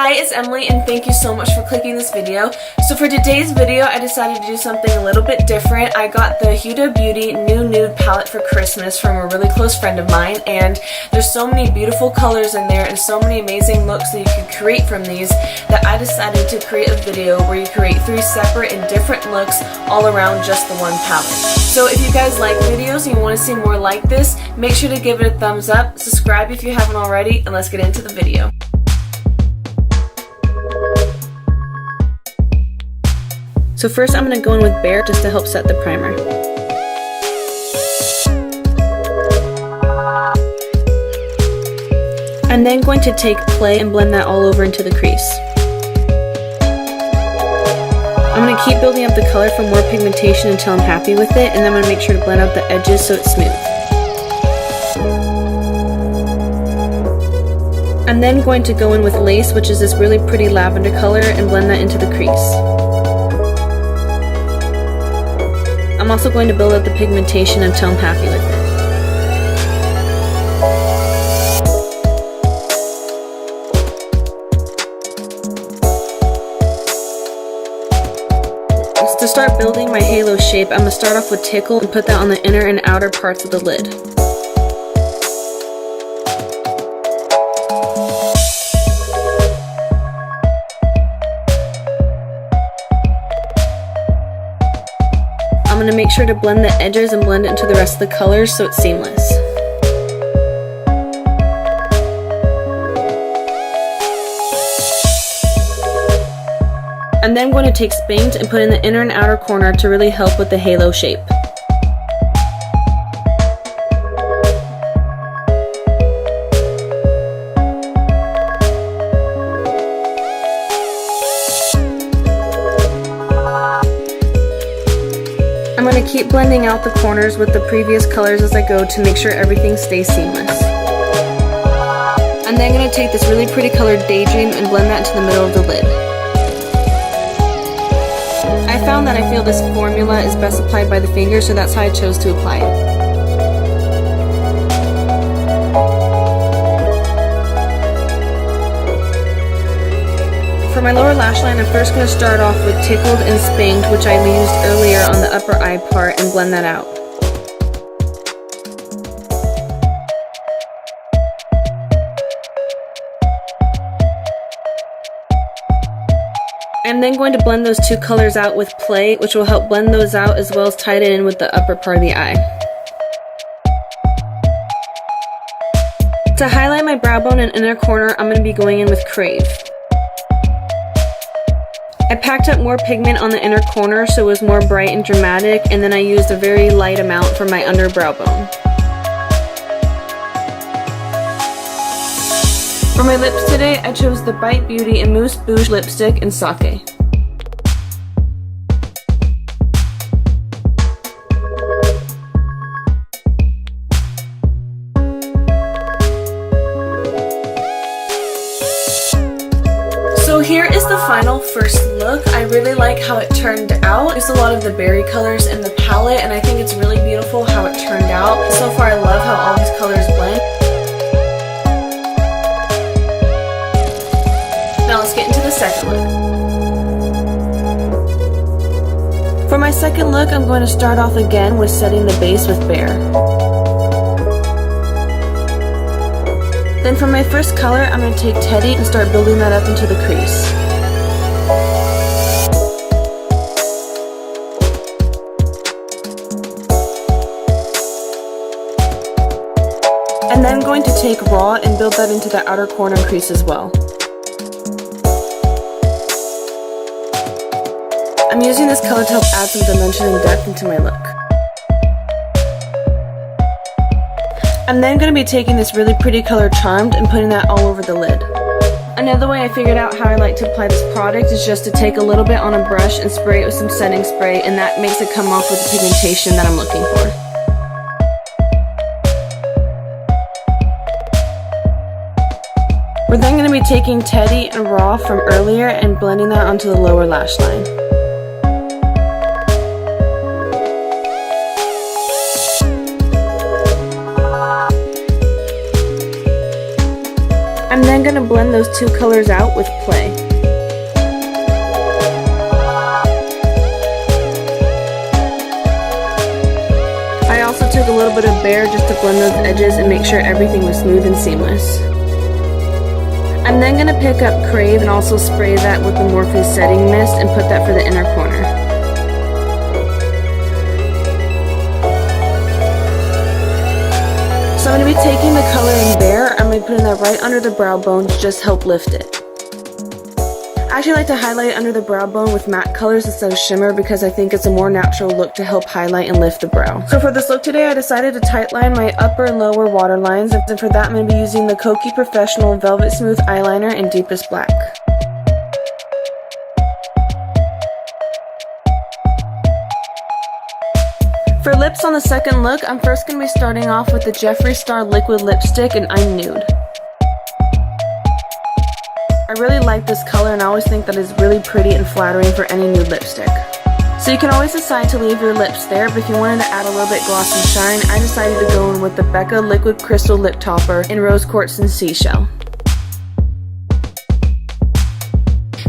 Hi, it's Emily and thank you so much for clicking this video. So for today's video, I decided to do something a little bit different. I got the Huda Beauty New Nude palette for Christmas from a really close friend of mine, and there's so many beautiful colors in there and so many amazing looks that you can create from these that I decided to create a video where you create 3 separate and different looks all around just the one palette. So if you guys like videos and you want to see more like this, make sure to give it a thumbs up, subscribe if you haven't already, and let's get into the video. So first I'm going to go in with Bare just to help set the primer. I'm then going to take Play and blend that all over into the crease. I'm going to keep building up the color for more pigmentation until I'm happy with it, and then I'm going to make sure to blend out the edges so it's smooth. I'm then going to go in with Lace, which is this really pretty lavender color, and blend that into the crease. I'm also going to build up the pigmentation until I'm happy with it. To start building my halo shape, I'm going to start off with Tickle and put that on the inner and outer parts of the lid. I'm going to make sure to blend the edges and blend it into the rest of the colors so it's seamless. I'm then going to take Spanx and put in the inner and outer corner to really help with the halo shape. I'm going to keep blending out the corners with the previous colors as I go to make sure everything stays seamless. I'm then going to take this really pretty colored Daydream and blend that into the middle of the lid. I found that I feel this formula is best applied by the finger, so that's how I chose to apply it. For my lower lash line, I'm first going to start off with Tickled and Spanked, which I used earlier on the upper eye part, and blend that out. I'm then going to blend those 2 colors out with Play, which will help blend those out as well as tie it in with the upper part of the eye. To highlight my brow bone and inner corner, I'm going to be going in with Crave. I packed up more pigment on the inner corner so it was more bright and dramatic, and then I used a very light amount for my under brow bone. For my lips today, I chose the Bite Beauty and Mousse Bouche lipstick in Sake. So here is the final first look. I really like how it turned out. There's a lot of the berry colors in the palette, and I think it's really beautiful how it turned out. So far I love how all these colors blend. Now let's get into the second look. For my second look, I'm going to start off again with setting the base with Bare. Then for my first color, I'm going to take Teddy and start building that up into the crease. And then I'm going to take Raw and build that into the outer corner crease as well. I'm using this color to help add some dimension and depth into my look. I'm then going to be taking this really pretty color Charmed and putting that all over the lid. Another way I figured out how I like to apply this product is just to take a little bit on a brush and spray it with some setting spray, and that makes it come off with the pigmentation that I'm looking for. We're then going to be taking Teddy and Raw from earlier and blending that onto the lower lash line. I'm then going to blend those two colors out with Play. I also took a little bit of Bare just to blend those edges and make sure everything was smooth and seamless. I'm then going to pick up Crave and also spray that with the Morphe Setting Mist and put that for the inner corner. So I'm going to be taking the color in Bare. I'm going to be putting that right under the brow bone to just help lift it. I actually like to highlight under the brow bone with matte colors instead of shimmer because I think it's a more natural look to help highlight and lift the brow. So for this look today, I decided to tightline my upper and lower waterlines, and for that I'm going to be using the Kokie Professional Velvet Smooth Eyeliner in Deepest Black. For lips on the second look, I'm first going to be starting off with the Jeffree Star Liquid Lipstick in I'm Nude. I really like this color and I always think that it's really pretty and flattering for any nude lipstick. So you can always decide to leave your lips there, but if you wanted to add a little bit gloss and shine, I decided to go in with the Becca Liquid Crystal Lip Topper in Rose Quartz and Seashell.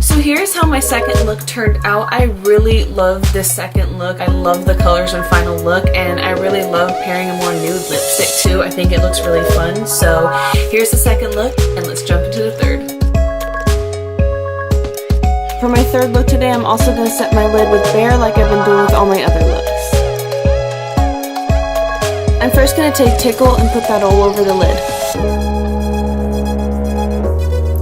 So here's how my second look turned out. I really love this second look. I love the colors and final look, and I really love pairing a more nude lipstick too. I think it looks really fun. So here's the second look, and let's jump into the third. For my third look today, I'm also going to set my lid with Bare like I've been doing with all my other looks. I'm first going to take Tickle and put that all over the lid.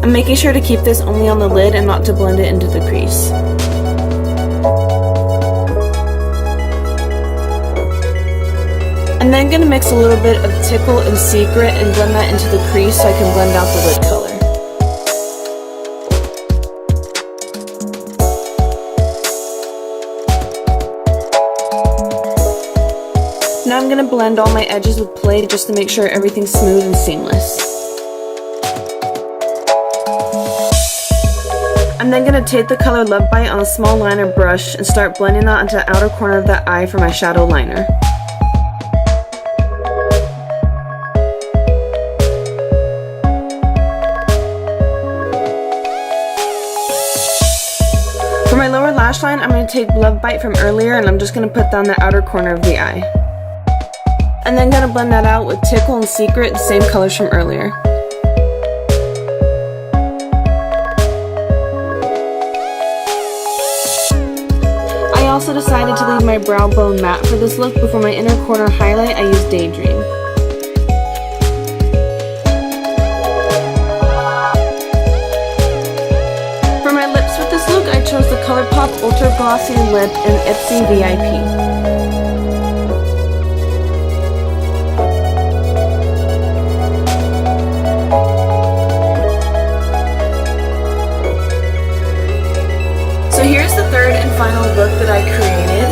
I'm making sure to keep this only on the lid and not to blend it into the crease. I'm then going to mix a little bit of Tickle and Secret and blend that into the crease so I can blend out the lid color. Now I'm going to blend all my edges with Play just to make sure everything's smooth and seamless. I'm then going to take the color Love Bite on a small liner brush and start blending that onto the outer corner of the eye for my shadow liner. For my lower lash line, I'm going to take Love Bite from earlier and I'm just going to put that on the outer corner of the eye. And then going to blend that out with Tickle and Secret, the same colors from earlier. I also decided to leave my brow bone matte for this look, but for my inner corner highlight I used Daydream. For my lips with this look, I chose the ColourPop Ultra Glossy Lip in Ipsy VIP. So here's the third and final look that I created.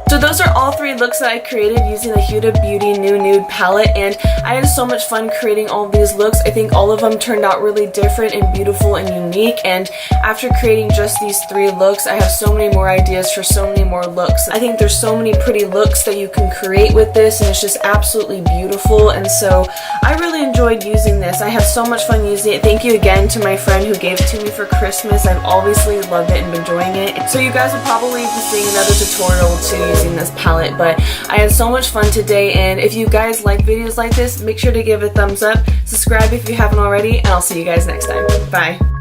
So those are all three looks that I created using the Huda Beauty New Nude palette, and I had so much fun creating all of these looks. I think all of them turned out really different and beautiful and unique, and after creating just these three looks, I have so many more ideas for so many more looks. I think there's so many pretty looks that you can create with this, and it's just absolutely beautiful, and so I really enjoyed using this. I have so much fun using it. Thank you again to my friend who gave it to me for Christmas. I've obviously loved it and been enjoying it. So you guys will probably be seeing another tutorial too using this palette, but I had so much fun today, and if you guys like videos like this, make sure to give it a thumbs up, subscribe if you haven't already, and I'll see you guys next time. Bye.